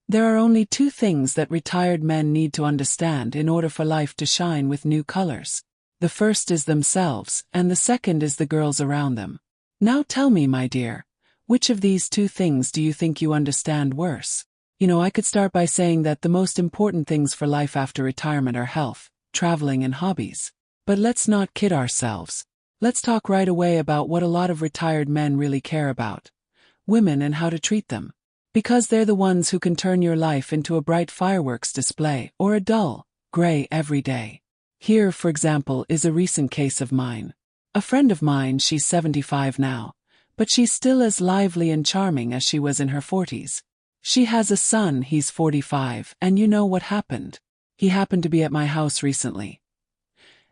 There are only two things that retired men need to understand in order for life to shine with new colors. The first is themselves, and the second is the girls around them. Now tell me, my dear, which of these two things do you think you understand worse? I could start by saying that the most important things for life after retirement are health, traveling, and hobbies. But let's not kid ourselves. Let's talk right away about what a lot of retired men really care about: women and how to treat them. Because they're the ones who can turn your life into a bright fireworks display or a dull, gray every day. Here, for example, is a recent case of mine. A friend of mine, she's 75 now, but she's still as lively and charming as she was in her 40s. She has a son, he's 45, and you know what happened? He happened to be at my house recently.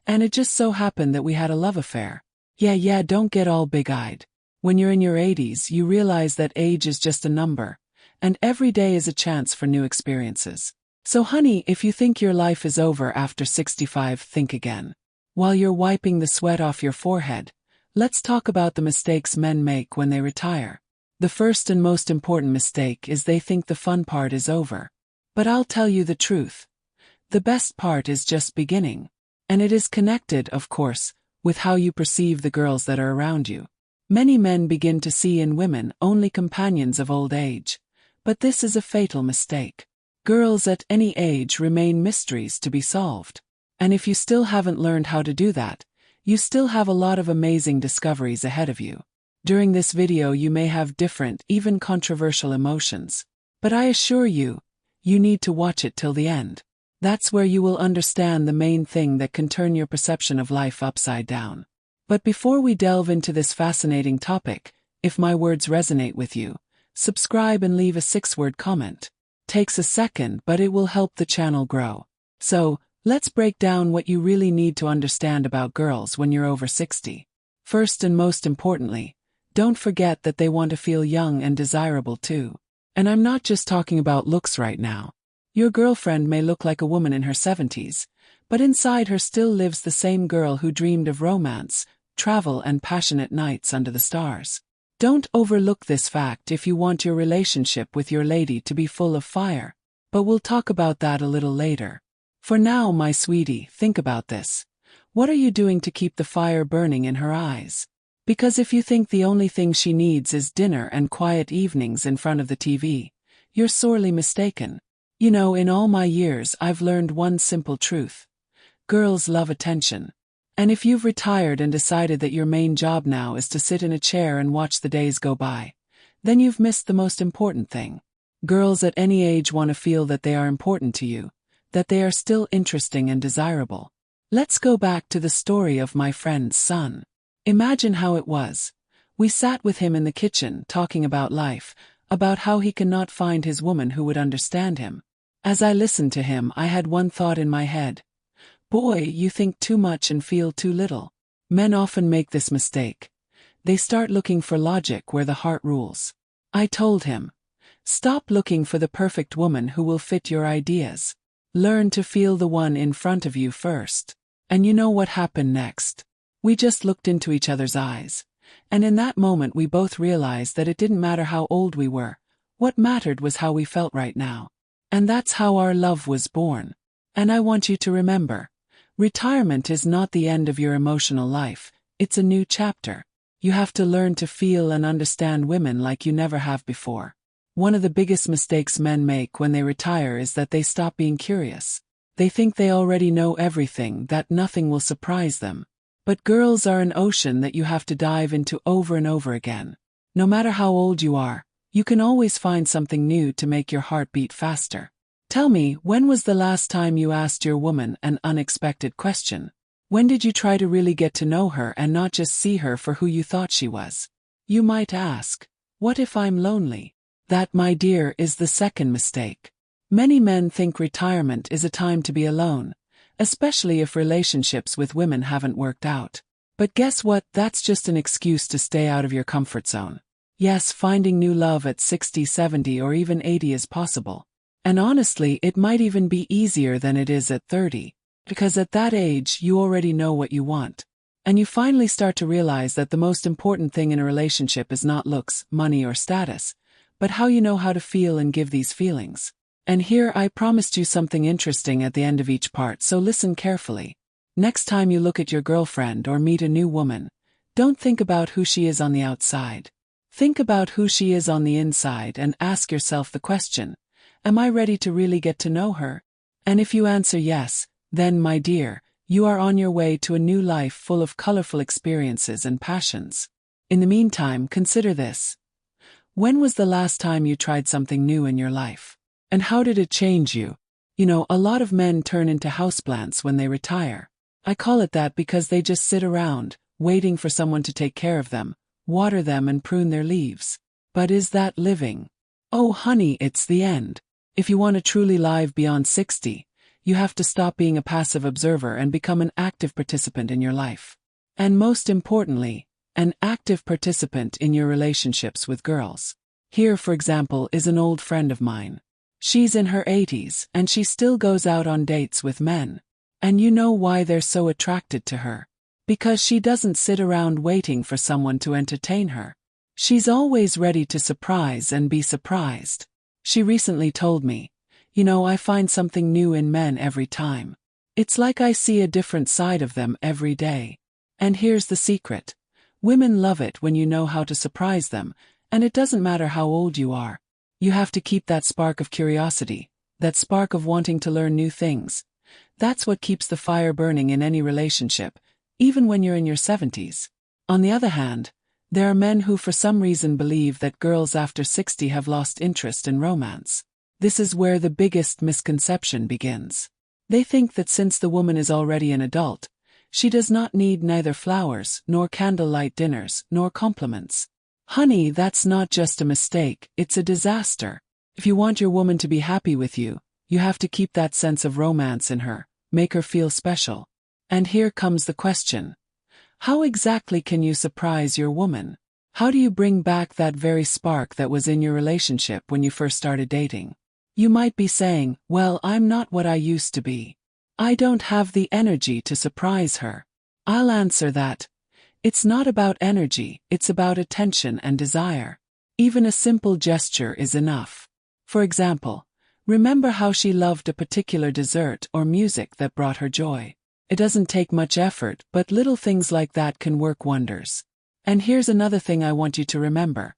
And it just so happened that we had a love affair. Yeah, don't get all big-eyed. When you're in your 80s, you realize that age is just a number, and every day is a chance for new experiences. So honey, if you think your life is over after 65, think again. While you're wiping the sweat off your forehead, let's talk about the mistakes men make when they retire. The first and most important mistake is they think the fun part is over. But I'll tell you the truth. The best part is just beginning. And it is connected, of course, with how you perceive the girls that are around you. Many men begin to see in women only companions of old age. But this is a fatal mistake. Girls at any age remain mysteries to be solved. And if you still haven't learned how to do that, you still have a lot of amazing discoveries ahead of you. During this video you may have different, even controversial emotions. But I assure you, you need to watch it till the end. That's where you will understand the main thing that can turn your perception of life upside down. But before we delve into this fascinating topic, if my words resonate with you, subscribe and leave a 6-word comment. Takes a second, but it will help the channel grow. So, let's break down what you really need to understand about girls when you're over 60. First and most importantly, don't forget that they want to feel young and desirable too. And I'm not just talking about looks right now. Your girlfriend may look like a woman in her 70s, but inside her still lives the same girl who dreamed of romance, travel, and passionate nights under the stars. Don't overlook this fact if you want your relationship with your lady to be full of fire, but we'll talk about that a little later. For now, my sweetie, think about this. What are you doing to keep the fire burning in her eyes? Because if you think the only thing she needs is dinner and quiet evenings in front of the TV, you're sorely mistaken. In all my years I've learned one simple truth. Girls love attention. And if you've retired and decided that your main job now is to sit in a chair and watch the days go by, then you've missed the most important thing. Girls at any age want to feel that they are important to you, that they are still interesting and desirable. Let's go back to the story of my friend's son. Imagine how it was. We sat with him in the kitchen talking about life, about how he cannot find his woman who would understand him. As I listened to him, I had one thought in my head. Boy, you think too much and feel too little. Men often make this mistake. They start looking for logic where the heart rules. I told him, stop looking for the perfect woman who will fit your ideas. Learn to feel the one in front of you first. And you know what happened next? We just looked into each other's eyes. And in that moment we both realized that it didn't matter how old we were. What mattered was how we felt right now. And that's how our love was born. And I want you to remember, retirement is not the end of your emotional life, it's a new chapter. You have to learn to feel and understand women like you never have before. One of the biggest mistakes men make when they retire is that they stop being curious. They think they already know everything, that nothing will surprise them. But girls are an ocean that you have to dive into over and over again. No matter how old you are, you can always find something new to make your heart beat faster. Tell me, when was the last time you asked your woman an unexpected question? When did you try to really get to know her and not just see her for who you thought she was? You might ask, what if I'm lonely? That, my dear, is the second mistake. Many men think retirement is a time to be alone, especially if relationships with women haven't worked out. But guess what? That's just an excuse to stay out of your comfort zone. Yes, finding new love at 60, 70, or even 80 is possible. And honestly, it might even be easier than it is at 30, because at that age you already know what you want. And you finally start to realize that the most important thing in a relationship is not looks, money, or status, but how you know how to feel and give these feelings. And here I promised you something interesting at the end of each part, so listen carefully. Next time you look at your girlfriend or meet a new woman, don't think about who she is on the outside. Think about who she is on the inside and ask yourself the question, am I ready to really get to know her? And if you answer yes, then, my dear, you are on your way to a new life full of colorful experiences and passions. In the meantime, consider this. When was the last time you tried something new in your life? And how did it change you? You know, a lot of men turn into houseplants when they retire. I call it that because they just sit around, waiting for someone to take care of them, water them and prune their leaves. But is that living? Oh honey, it's the end. If you want to truly live beyond 60, you have to stop being a passive observer and become an active participant in your life. And most importantly, an active participant in your relationships with girls. Here, for example, is an old friend of mine. She's in her 80s and she still goes out on dates with men. And you know why they're so attracted to her? Because she doesn't sit around waiting for someone to entertain her. She's always ready to surprise and be surprised. She recently told me, you know, I find something new in men every time. It's like I see a different side of them every day. And here's the secret. Women love it when you know how to surprise them, and it doesn't matter how old you are. You have to keep that spark of curiosity, that spark of wanting to learn new things. That's what keeps the fire burning in any relationship, even when you're in your 70s. On the other hand, there are men who for some reason believe that girls after 60 have lost interest in romance. This is where the biggest misconception begins. They think that since the woman is already an adult, she does not need neither flowers, nor candlelight dinners, nor compliments. Honey, that's not just a mistake, it's a disaster. If you want your woman to be happy with you, you have to keep that sense of romance in her, make her feel special. And here comes the question. How exactly can you surprise your woman? How do you bring back that very spark that was in your relationship when you first started dating? You might be saying, well, I'm not what I used to be. I don't have the energy to surprise her. I'll answer that. It's not about energy, it's about attention and desire. Even a simple gesture is enough. For example, remember how she loved a particular dessert or music that brought her joy. It doesn't take much effort, but little things like that can work wonders. And here's another thing I want you to remember.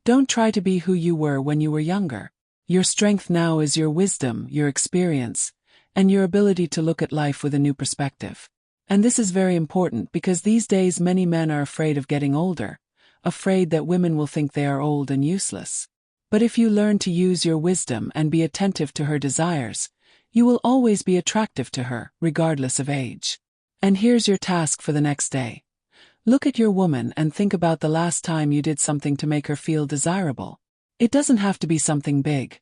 Don't try to be who you were when you were younger. Your strength now is your wisdom, your experience, and your ability to look at life with a new perspective. And this is very important because these days many men are afraid of getting older, afraid that women will think they are old and useless. But if you learn to use your wisdom and be attentive to her desires, you will always be attractive to her, regardless of age. And here's your task for the next day. Look at your woman and think about the last time you did something to make her feel desirable. It doesn't have to be something big.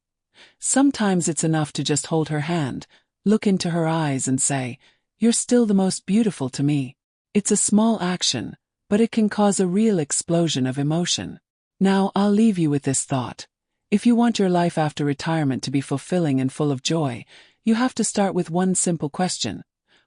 Sometimes it's enough to just hold her hand, look into her eyes and say, "You're still the most beautiful to me." It's a small action, but it can cause a real explosion of emotion. Now I'll leave you with this thought. If you want your life after retirement to be fulfilling and full of joy, you have to start with one simple question.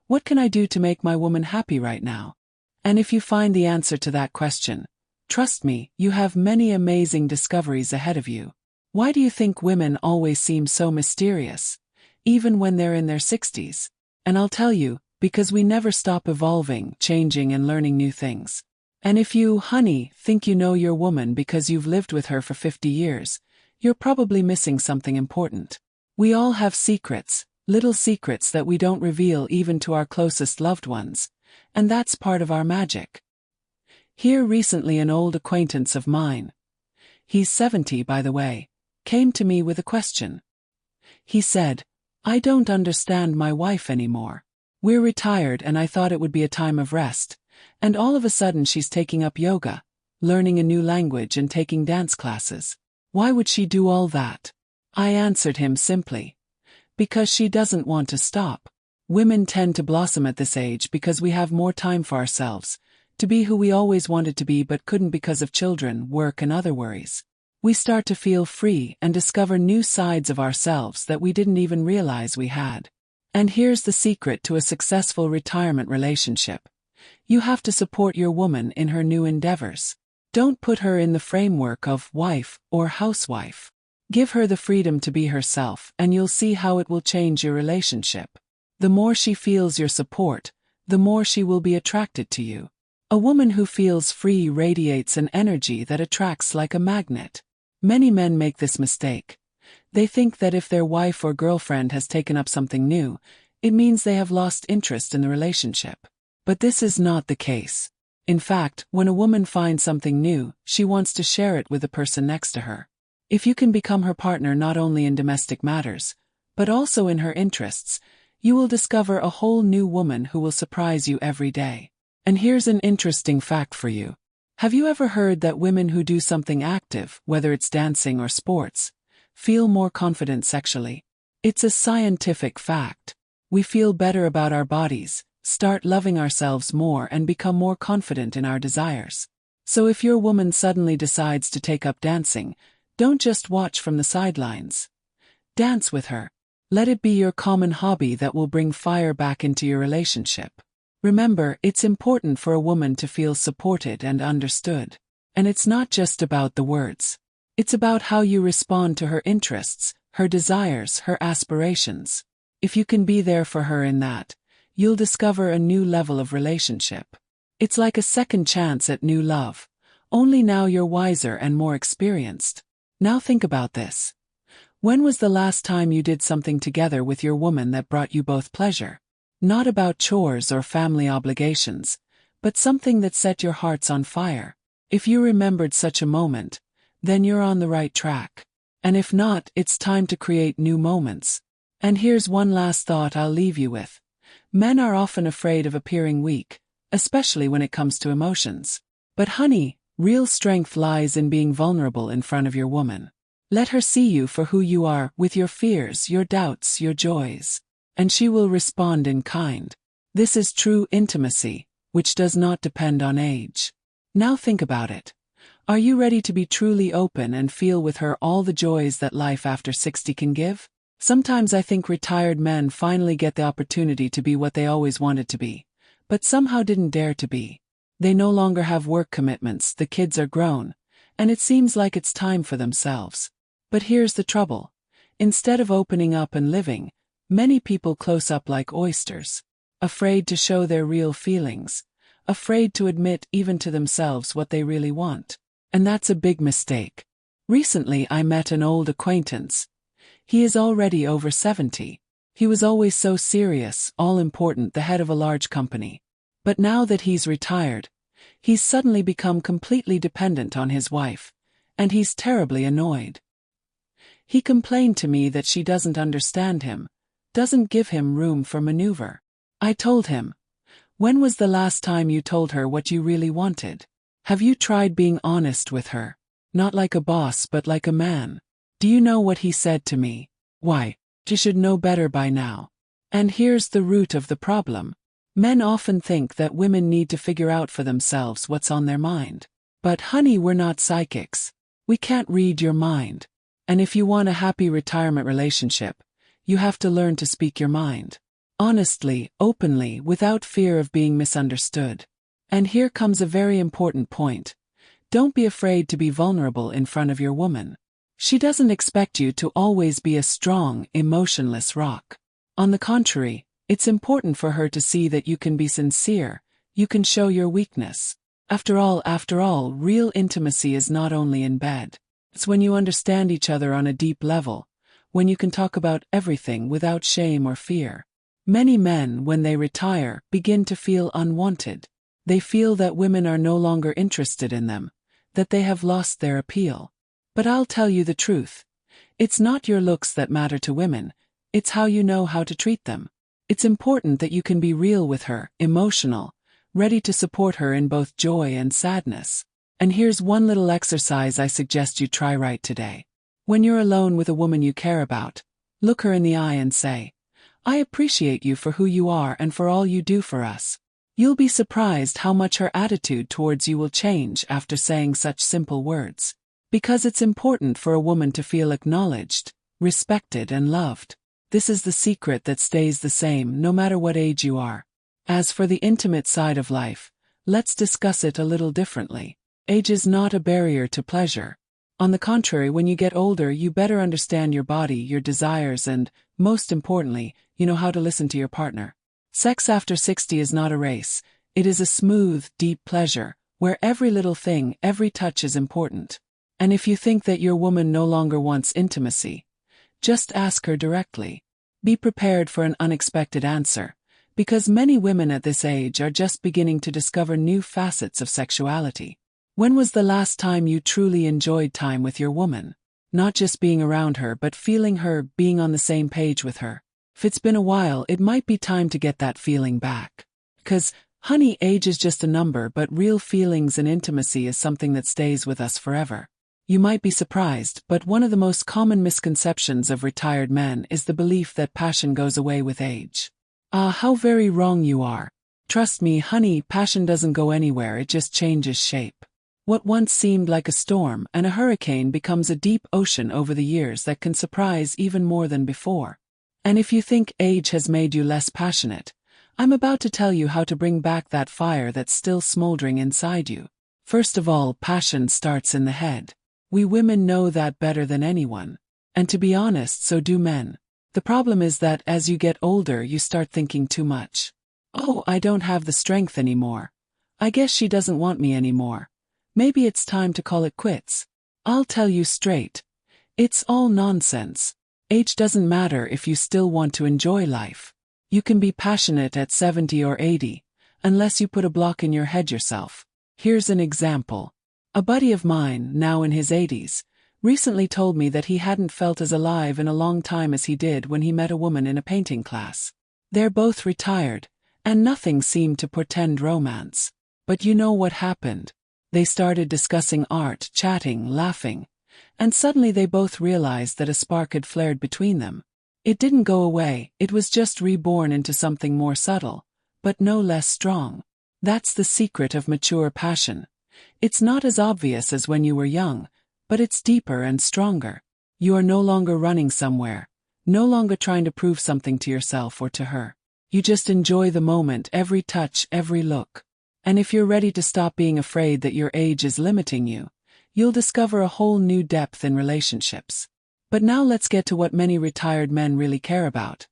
What can I do to make my woman happy right now? And if you find the answer to that question, trust me, you have many amazing discoveries ahead of you. Why do you think women always seem so mysterious, even when they're in their 60s? And I'll tell you, because we never stop evolving, changing and learning new things. And if you, honey, think you know your woman because you've lived with her for 50 years, you're probably missing something important. We all have secrets, little secrets that we don't reveal even to our closest loved ones, and that's part of our magic. Here recently an old acquaintance of mine, he's 70 by the way, came to me with a question. He said, "I don't understand my wife anymore. We're retired and I thought it would be a time of rest, and all of a sudden she's taking up yoga, learning a new language and taking dance classes. Why would she do all that?" I answered him simply, because she doesn't want to stop. Women tend to blossom at this age because we have more time for ourselves, to be who we always wanted to be but couldn't because of children, work and other worries. We start to feel free and discover new sides of ourselves that we didn't even realize we had. And here's the secret to a successful retirement relationship. You have to support your woman in her new endeavors. Don't put her in the framework of wife or housewife. Give her the freedom to be herself, and you'll see how it will change your relationship. The more she feels your support, the more she will be attracted to you. A woman who feels free radiates an energy that attracts like a magnet. Many men make this mistake. They think that if their wife or girlfriend has taken up something new, it means they have lost interest in the relationship. But this is not the case. In fact, when a woman finds something new, she wants to share it with the person next to her. If you can become her partner not only in domestic matters, but also in her interests, you will discover a whole new woman who will surprise you every day. And here's an interesting fact for you. Have you ever heard that women who do something active, whether it's dancing or sports, feel more confident sexually? It's a scientific fact. We feel better about our bodies, start loving ourselves more, and become more confident in our desires. So if your woman suddenly decides to take up dancing, don't just watch from the sidelines. Dance with her. Let it be your common hobby that will bring fire back into your relationship. Remember, it's important for a woman to feel supported and understood. And it's not just about the words. It's about how you respond to her interests, her desires, her aspirations. If you can be there for her in that, you'll discover a new level of relationship. It's like a second chance at new love. Only now you're wiser and more experienced. Now think about this. When was the last time you did something together with your woman that brought you both pleasure? Not about chores or family obligations, but something that set your hearts on fire. If you remembered such a moment, then you're on the right track. And if not, it's time to create new moments. And here's one last thought I'll leave you with. Men are often afraid of appearing weak, especially when it comes to emotions. But honey, real strength lies in being vulnerable in front of your woman. Let her see you for who you are, with your fears, your doubts, your joys. And she will respond in kind. This is true intimacy, which does not depend on age. Now think about it. Are you ready to be truly open and feel with her all the joys that life after 60 can give? Sometimes I think retired men finally get the opportunity to be what they always wanted to be, but somehow didn't dare to be. They no longer have work commitments, the kids are grown, and it seems like it's time for themselves. But here's the trouble. Instead of opening up and living, many people close up like oysters, afraid to show their real feelings, afraid to admit even to themselves what they really want. And that's a big mistake. Recently I met an old acquaintance. He is already over 70. He was always so serious, all-important, the head of a large company. But now that he's retired, he's suddenly become completely dependent on his wife, and he's terribly annoyed. He complained to me that she doesn't understand him, doesn't give him room for maneuver. I told him, when was the last time you told her what you really wanted? Have you tried being honest with her? Not like a boss but like a man. Do you know what he said to me? Why, she should know better by now. And here's the root of the problem. Men often think that women need to figure out for themselves what's on their mind. But honey, we're not psychics. We can't read your mind. And if you want a happy retirement relationship, you have to learn to speak your mind. Honestly, openly, without fear of being misunderstood. And here comes a very important point. Don't be afraid to be vulnerable in front of your woman. She doesn't expect you to always be a strong, emotionless rock. On the contrary, it's important for her to see that you can be sincere, you can show your weakness. After all, real intimacy is not only in bed. It's when you understand each other on a deep level, when you can talk about everything without shame or fear. Many men, when they retire, begin to feel unwanted. They feel that women are no longer interested in them, that they have lost their appeal. But I'll tell you the truth. It's not your looks that matter to women, it's how you know how to treat them. It's important that you can be real with her, emotional, ready to support her in both joy and sadness. And here's one little exercise I suggest you try right today. When you're alone with a woman you care about, look her in the eye and say, "I appreciate you for who you are and for all you do for us." You'll be surprised how much her attitude towards you will change after saying such simple words. Because it's important for a woman to feel acknowledged, respected and loved. This is the secret that stays the same no matter what age you are. As for the intimate side of life, let's discuss it a little differently. Age is not a barrier to pleasure. On the contrary, when you get older, you better understand your body, your desires, and, most importantly, you know how to listen to your partner. Sex after 60 is not a race. It is a smooth, deep pleasure, where every little thing, every touch is important. And if you think that your woman no longer wants intimacy, just ask her directly. Be prepared for an unexpected answer, because many women at this age are just beginning to discover new facets of sexuality. When was the last time you truly enjoyed time with your woman? Not just being around her, but feeling her, being on the same page with her. If it's been a while, it might be time to get that feeling back. 'Cause, honey, age is just a number, but real feelings and intimacy is something that stays with us forever. You might be surprised, but one of the most common misconceptions of retired men is the belief that passion goes away with age. Ah, how very wrong you are. Trust me, honey, passion doesn't go anywhere, it just changes shape. What once seemed like a storm and a hurricane becomes a deep ocean over the years that can surprise even more than before. And if you think age has made you less passionate, I'm about to tell you how to bring back that fire that's still smoldering inside you. First of all, passion starts in the head. We women know that better than anyone. And to be honest, so do men. The problem is that as you get older, you start thinking too much. Oh, I don't have the strength anymore. I guess she doesn't want me anymore. Maybe it's time to call it quits. I'll tell you straight. It's all nonsense. Age doesn't matter if you still want to enjoy life. You can be passionate at 70 or 80, unless you put a block in your head yourself. Here's an example. A buddy of mine, now in his 80s, recently told me that he hadn't felt as alive in a long time as he did when he met a woman in a painting class. They're both retired, and nothing seemed to portend romance. But you know what happened? They started discussing art, chatting, laughing, and suddenly they both realized that a spark had flared between them. It didn't go away, it was just reborn into something more subtle, but no less strong. That's the secret of mature passion. It's not as obvious as when you were young, but it's deeper and stronger. You are no longer running somewhere, no longer trying to prove something to yourself or to her. You just enjoy the moment, every touch, every look. And if you're ready to stop being afraid that your age is limiting you, you'll discover a whole new depth in relationships. But now let's get to what many retired men really care about.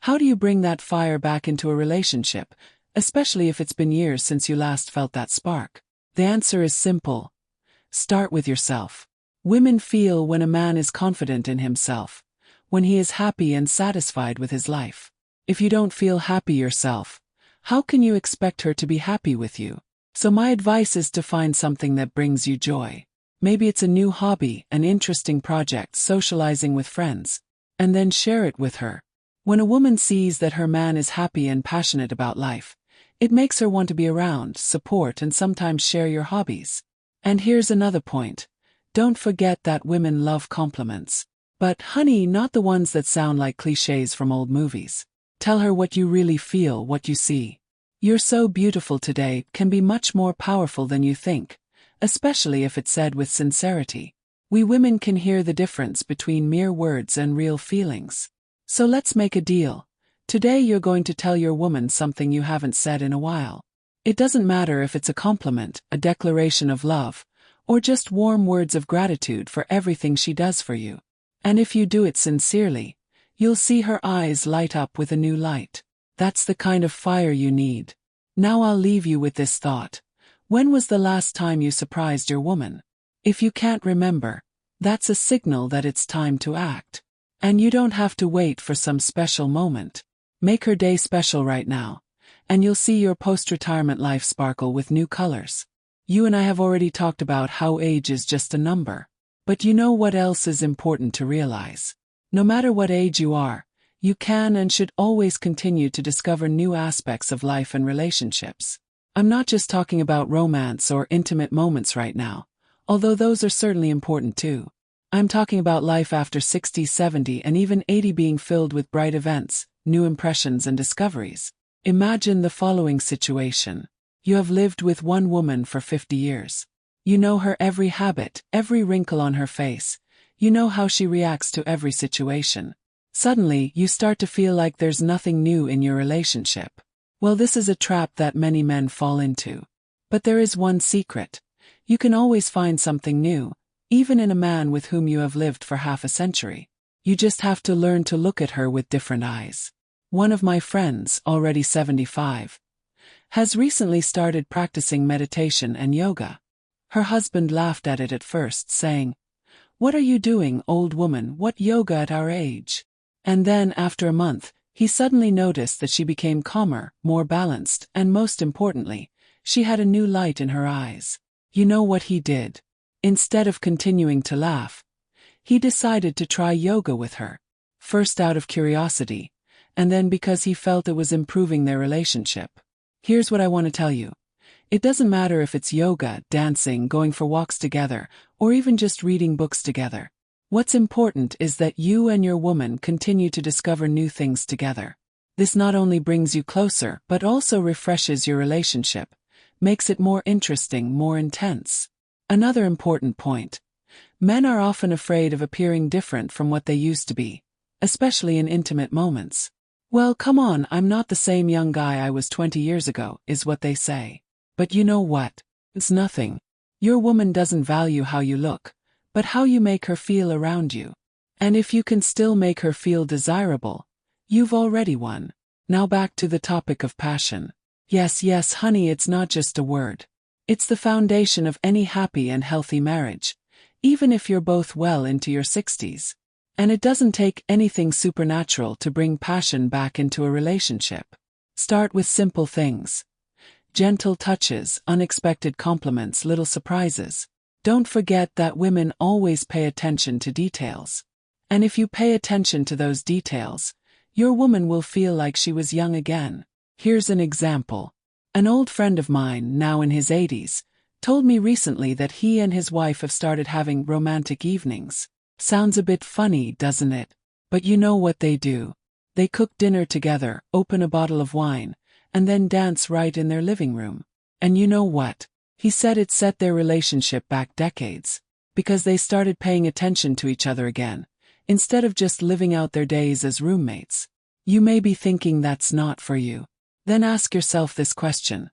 How do you bring that fire back into a relationship, especially if it's been years since you last felt that spark? The answer is simple. Start with yourself. Women feel when a man is confident in himself, when he is happy and satisfied with his life. If you don't feel happy yourself, how can you expect her to be happy with you? So my advice is to find something that brings you joy. Maybe it's a new hobby, an interesting project, socializing with friends, and then share it with her. When a woman sees that her man is happy and passionate about life, it makes her want to be around, support, and sometimes share your hobbies. And here's another point. Don't forget that women love compliments. But, honey, not the ones that sound like cliches from old movies. Tell her what you really feel, what you see. "You're so beautiful today" can be much more powerful than you think, especially if it's said with sincerity. We women can hear the difference between mere words and real feelings. So let's make a deal. Today you're going to tell your woman something you haven't said in a while. It doesn't matter if it's a compliment, a declaration of love, or just warm words of gratitude for everything she does for you. And if you do it sincerely, you'll see her eyes light up with a new light. That's the kind of fire you need. Now I'll leave you with this thought. When was the last time you surprised your woman? If you can't remember, that's a signal that it's time to act. And you don't have to wait for some special moment. Make her day special right now, and you'll see your post-retirement life sparkle with new colors. You and I have already talked about how age is just a number. But you know what else is important to realize? No matter what age you are, you can and should always continue to discover new aspects of life and relationships. I'm not just talking about romance or intimate moments right now, although those are certainly important too. I'm talking about life after 60, 70, and even 80 being filled with bright events, new impressions and discoveries. Imagine the following situation. You have lived with one woman for 50 years. You know her every habit, every wrinkle on her face. You know how she reacts to every situation. Suddenly, you start to feel like there's nothing new in your relationship. Well, this is a trap that many men fall into. But there is one secret. You can always find something new, even in a man with whom you have lived for half a century. You just have to learn to look at her with different eyes. One of my friends, already 75, has recently started practicing meditation and yoga. Her husband laughed at it at first, saying, "What are you doing, old woman, what yoga at our age?" And then, after a month, he suddenly noticed that she became calmer, more balanced, and most importantly, she had a new light in her eyes. You know what he did? Instead of continuing to laugh, he decided to try yoga with her. First out of curiosity, and then because he felt it was improving their relationship. Here's what I want to tell you. It doesn't matter if it's yoga, dancing, going for walks together, or even just reading books together. What's important is that you and your woman continue to discover new things together. This not only brings you closer, but also refreshes your relationship, makes it more interesting, more intense. Another important point. Men are often afraid of appearing different from what they used to be, especially in intimate moments. Well, come on, I'm not the same young guy I was 20 years ago, is what they say. But you know what? It's nothing. Your woman doesn't value how you look, but how you make her feel around you. And if you can still make her feel desirable, you've already won. Now back to the topic of passion. Yes, honey, it's not just a word. It's the foundation of any happy and healthy marriage, even if you're both well into your 60s. And it doesn't take anything supernatural to bring passion back into a relationship. Start with simple things. Gentle touches, unexpected compliments, little surprises. Don't forget that women always pay attention to details. And if you pay attention to those details, your woman will feel like she was young again. Here's an example. An old friend of mine, now in his 80s, told me recently that he and his wife have started having romantic evenings. Sounds a bit funny, doesn't it? But you know what they do. They cook dinner together, open a bottle of wine, and then dance right in their living room. And you know what? He said it set their relationship back decades, because they started paying attention to each other again, instead of just living out their days as roommates. You may be thinking that's not for you. Then ask yourself this question.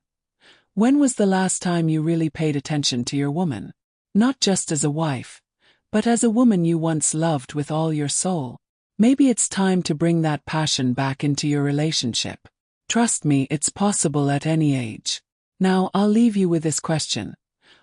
When was the last time you really paid attention to your woman? Not just as a wife, but as a woman you once loved with all your soul. Maybe it's time to bring that passion back into your relationship. Trust me, it's possible at any age. Now, I'll leave you with this question.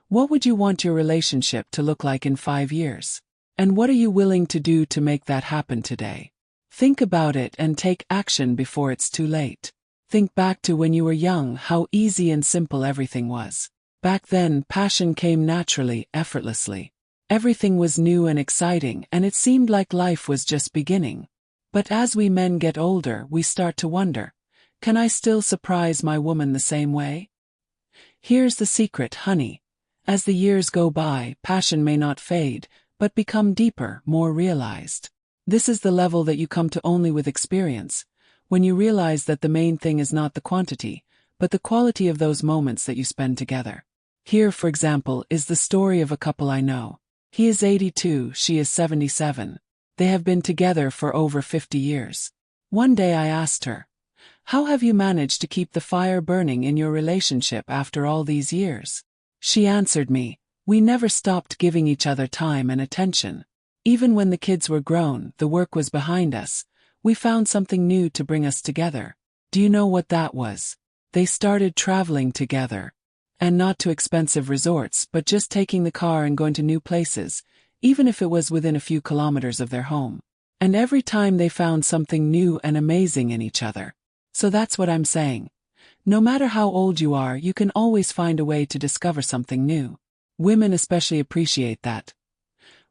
What would you want your relationship to look like in 5 years? And what are you willing to do to make that happen today? Think about it and take action before it's too late. Think back to when you were young, how easy and simple everything was. Back then, passion came naturally, effortlessly. Everything was new and exciting, and it seemed like life was just beginning. But as we men get older, we start to wonder, can I still surprise my woman the same way? Here's the secret, honey. As the years go by, passion may not fade, but become deeper, more realized. This is the level that you come to only with experience, when you realize that the main thing is not the quantity, but the quality of those moments that you spend together. Here, for example, is the story of a couple I know. He is 82, she is 77. They have been together for over 50 years. One day I asked her, "How have you managed to keep the fire burning in your relationship after all these years?" She answered me, "We never stopped giving each other time and attention. Even when the kids were grown, the work was behind us, we found something new to bring us together." Do you know what that was? They started traveling together. And not to expensive resorts, but just taking the car and going to new places, even if it was within a few kilometers of their home. And every time they found something new and amazing in each other. So that's what I'm saying. No matter how old you are, you can always find a way to discover something new. Women especially appreciate that.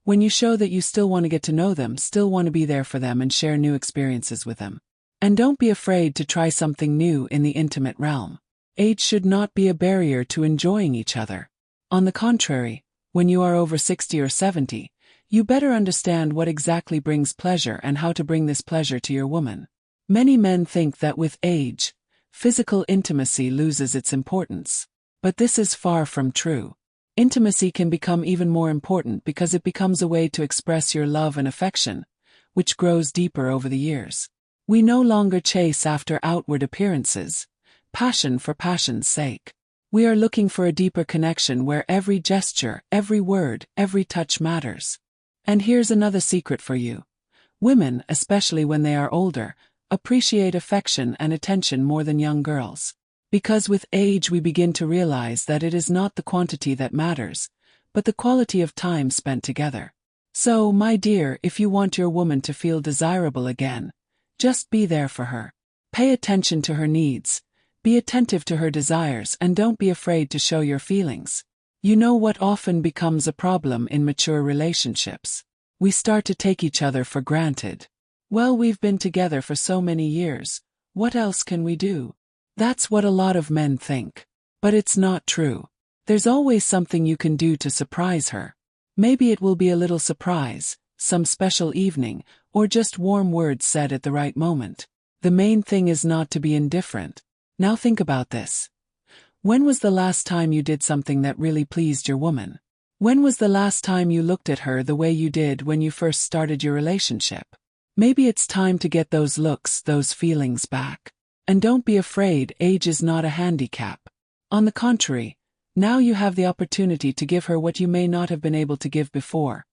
When you show that you still want to get to know them, still want to be there for them and share new experiences with them. And don't be afraid to try something new in the intimate realm. Age should not be a barrier to enjoying each other. On the contrary, when you are over 60 or 70, you better understand what exactly brings pleasure and how to bring this pleasure to your woman. Many men think that with age, physical intimacy loses its importance. But this is far from true. Intimacy can become even more important because it becomes a way to express your love and affection, which grows deeper over the years. We no longer chase after outward appearances, passion for passion's sake. We are looking for a deeper connection where every gesture, every word, every touch matters. And here's another secret for you. Women, especially when they are older, appreciate affection and attention more than young girls. Because with age we begin to realize that it is not the quantity that matters, but the quality of time spent together. So, my dear, if you want your woman to feel desirable again, just be there for her. Pay attention to her needs, be attentive to her desires, and don't be afraid to show your feelings. You know what often becomes a problem in mature relationships? We start to take each other for granted. Well, we've been together for so many years, what else can we do? That's what a lot of men think. But it's not true. There's always something you can do to surprise her. Maybe it will be a little surprise, some special evening, or just warm words said at the right moment. The main thing is not to be indifferent. Now think about this. When was the last time you did something that really pleased your woman? When was the last time you looked at her the way you did when you first started your relationship? Maybe it's time to get those looks, those feelings back. And don't be afraid, age is not a handicap. On the contrary, now you have the opportunity to give her what you may not have been able to give before.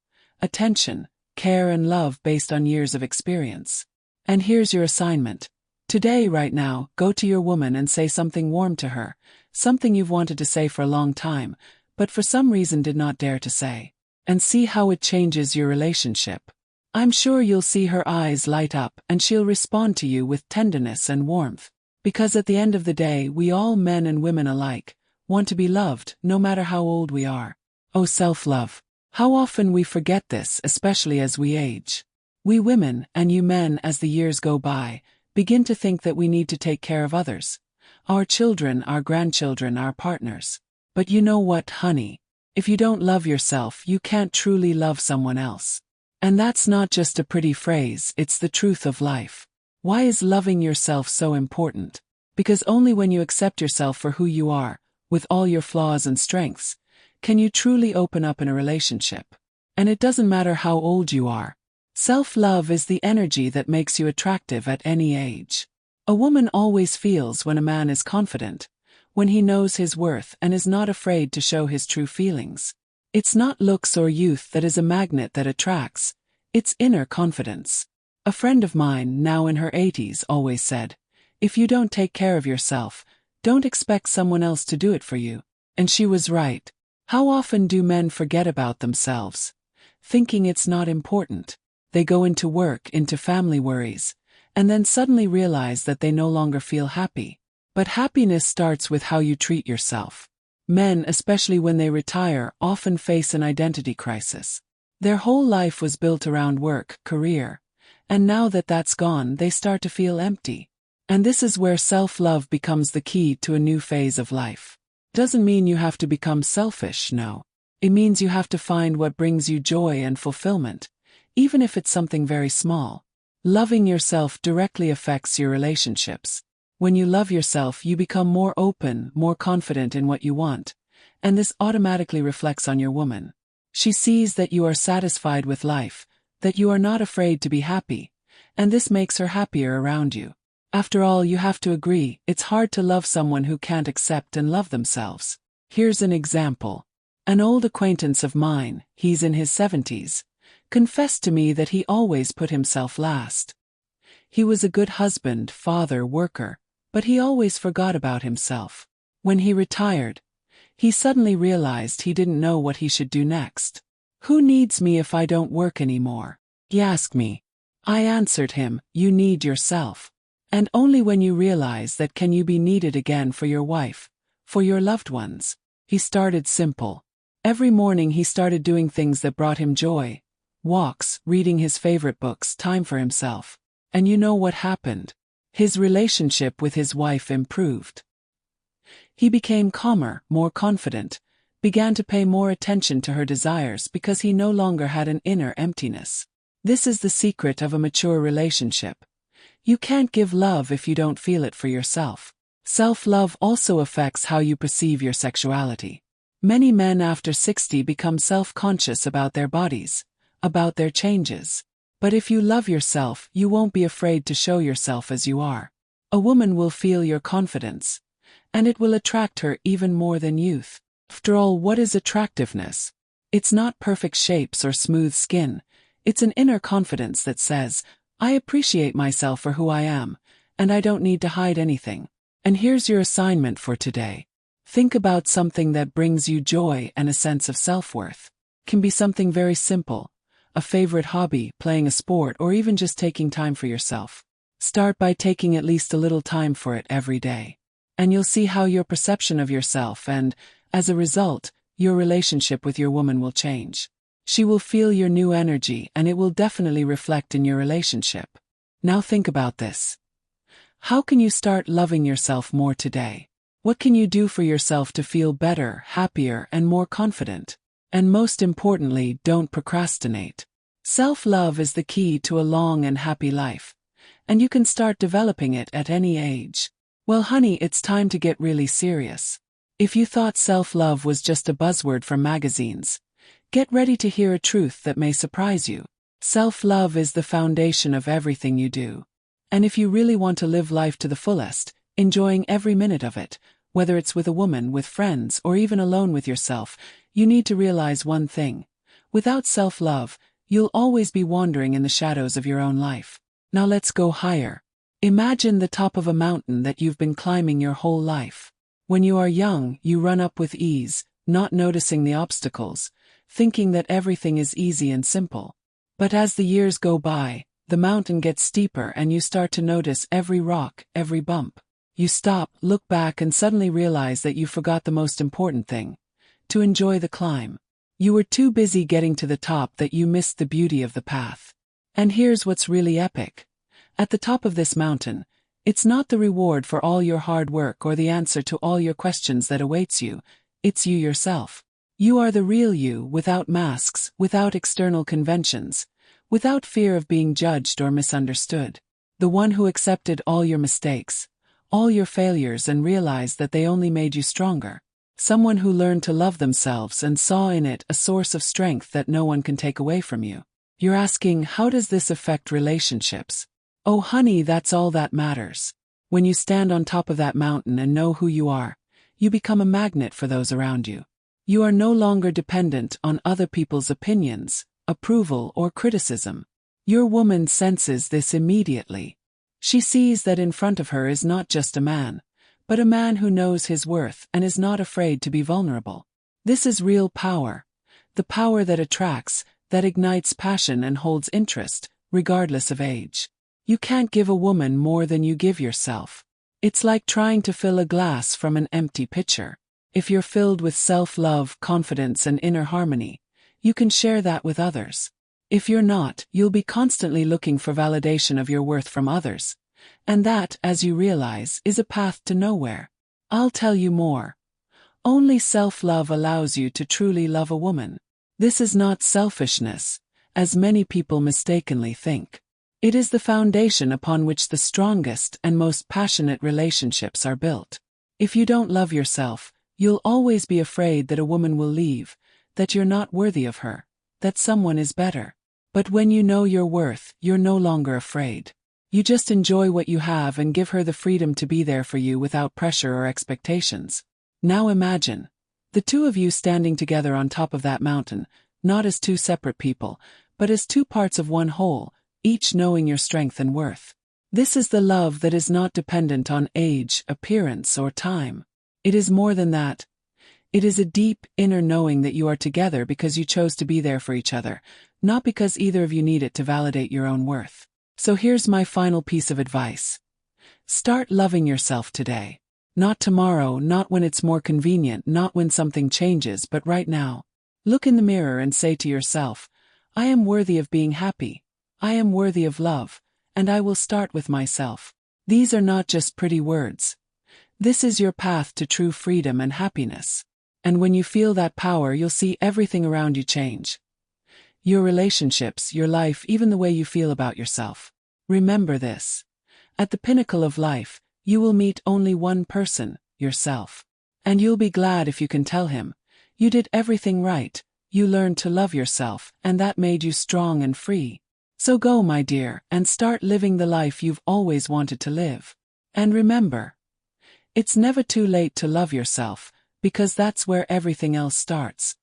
Attention, care and love based on years of experience. And here's your assignment. Today, right now, go to your woman and say something warm to her, something you've wanted to say for a long time, but for some reason did not dare to say. And see how it changes your relationship. I'm sure you'll see her eyes light up and she'll respond to you with tenderness and warmth. Because at the end of the day, we all, men and women alike, want to be loved, no matter how old we are. Oh, self-love. How often we forget this, especially as we age. We women, and you men as the years go by, begin to think that we need to take care of others. Our children, our grandchildren, our partners. But you know what, honey? If you don't love yourself, you can't truly love someone else. And that's not just a pretty phrase, it's the truth of life. Why is loving yourself so important? Because only when you accept yourself for who you are, with all your flaws and strengths, can you truly open up in a relationship. And it doesn't matter how old you are. Self-love is the energy that makes you attractive at any age. A woman always feels when a man is confident, when he knows his worth and is not afraid to show his true feelings. It's not looks or youth that is a magnet that attracts, it's inner confidence. A friend of mine, now in her 80s, always said, if you don't take care of yourself, don't expect someone else to do it for you. And she was right. How often do men forget about themselves, thinking it's not important? They go into work, into family worries, and then suddenly realize that they no longer feel happy. But happiness starts with how you treat yourself. Men, especially when they retire, often face an identity crisis. Their whole life was built around work, career, and now that that's gone, they start to feel empty. And this is where self-love becomes the key to a new phase of life. Doesn't mean you have to become selfish, no. It means you have to find what brings you joy and fulfillment, even if it's something very small. Loving yourself directly affects your relationships. When you love yourself, you become more open, more confident in what you want, and this automatically reflects on your woman. She sees that you are satisfied with life, that you are not afraid to be happy, and this makes her happier around you. After all, you have to agree, it's hard to love someone who can't accept and love themselves. Here's an example. An old acquaintance of mine, he's in his 70s, confessed to me that he always put himself last. He was a good husband, father, worker, but he always forgot about himself. When he retired, he suddenly realized he didn't know what he should do next. Who needs me if I don't work anymore? He asked me. I answered him, you need yourself. And only when you realize that can you be needed again for your wife, for your loved ones. He started simple. Every morning he started doing things that brought him joy. Walks, reading his favorite books, time for himself. And you know what happened? His relationship with his wife improved. He became calmer, more confident, began to pay more attention to her desires because he no longer had an inner emptiness. This is the secret of a mature relationship. You can't give love if you don't feel it for yourself. Self-love also affects how you perceive your sexuality. Many men after 60 become self-conscious about their bodies, about their changes. But if you love yourself, you won't be afraid to show yourself as you are. A woman will feel your confidence, and it will attract her even more than youth. After all, what is attractiveness? It's not perfect shapes or smooth skin. It's an inner confidence that says, I appreciate myself for who I am, and I don't need to hide anything. And here's your assignment for today. Think about something that brings you joy and a sense of self-worth. It can be something very simple, a favorite hobby, playing a sport, or even just taking time for yourself. Start by taking at least a little time for it every day. And you'll see how your perception of yourself and, as a result, your relationship with your woman will change. She will feel your new energy, and it will definitely reflect in your relationship. Now think about this. How can you start loving yourself more today? What can you do for yourself to feel better, happier, and more confident? And most importantly, don't procrastinate. Self-love is the key to a long and happy life, and you can start developing it at any age. Well, honey, it's time to get really serious. If you thought self-love was just a buzzword from magazines, get ready to hear a truth that may surprise you. Self-love is the foundation of everything you do. And if you really want to live life to the fullest, enjoying every minute of it, whether it's with a woman, with friends, or even alone with yourself, you need to realize one thing. Without self-love, you'll always be wandering in the shadows of your own life. Now let's go higher. Imagine the top of a mountain that you've been climbing your whole life. When you are young, you run up with ease, not noticing the obstacles, thinking that everything is easy and simple. But as the years go by, the mountain gets steeper and you start to notice every rock, every bump. You stop, look back, and suddenly realize that you forgot the most important thing: to enjoy the climb. You were too busy getting to the top that you missed the beauty of the path. And here's what's really epic. At the top of this mountain, it's not the reward for all your hard work or the answer to all your questions that awaits you, it's you yourself. You are the real you, without masks, without external conventions, without fear of being judged or misunderstood. The one who accepted all your mistakes, all your failures, and realized that they only made you stronger. Someone who learned to love themselves and saw in it a source of strength that no one can take away from you. You're asking, how does this affect relationships? Oh honey, that's all that matters. When you stand on top of that mountain and know who you are, you become a magnet for those around you. You are no longer dependent on other people's opinions, approval, or criticism. Your woman senses this immediately. She sees that in front of her is not just a man, but a man who knows his worth and is not afraid to be vulnerable. This is real power. The power that attracts, that ignites passion and holds interest, regardless of age. You can't give a woman more than you give yourself. It's like trying to fill a glass from an empty pitcher. If you're filled with self-love, confidence, and inner harmony, you can share that with others. If you're not, you'll be constantly looking for validation of your worth from others. And that, as you realize, is a path to nowhere. I'll tell you more. Only self-love allows you to truly love a woman. This is not selfishness, as many people mistakenly think. It is the foundation upon which the strongest and most passionate relationships are built. If you don't love yourself, you'll always be afraid that a woman will leave, that you're not worthy of her, that someone is better. But when you know your worth, you're no longer afraid. You just enjoy what you have and give her the freedom to be there for you without pressure or expectations. Now imagine the two of you standing together on top of that mountain, not as two separate people, but as two parts of one whole, each knowing your strength and worth. This is the love that is not dependent on age, appearance, or time. It is more than that. It is a deep, inner knowing that you are together because you chose to be there for each other, not because either of you need it to validate your own worth. So here's my final piece of advice. Start loving yourself today. Not tomorrow, not when it's more convenient, not when something changes, but right now. Look in the mirror and say to yourself, I am worthy of being happy. I am worthy of love, and I will start with myself. These are not just pretty words. This is your path to true freedom and happiness. And when you feel that power, you'll see everything around you change. Your relationships, your life, even the way you feel about yourself. Remember this. At the pinnacle of life, you will meet only one person, yourself. And you'll be glad if you can tell him, you did everything right, you learned to love yourself, and that made you strong and free. So go, my dear, and start living the life you've always wanted to live. And remember, It's never too late to love yourself, because that's where everything else starts.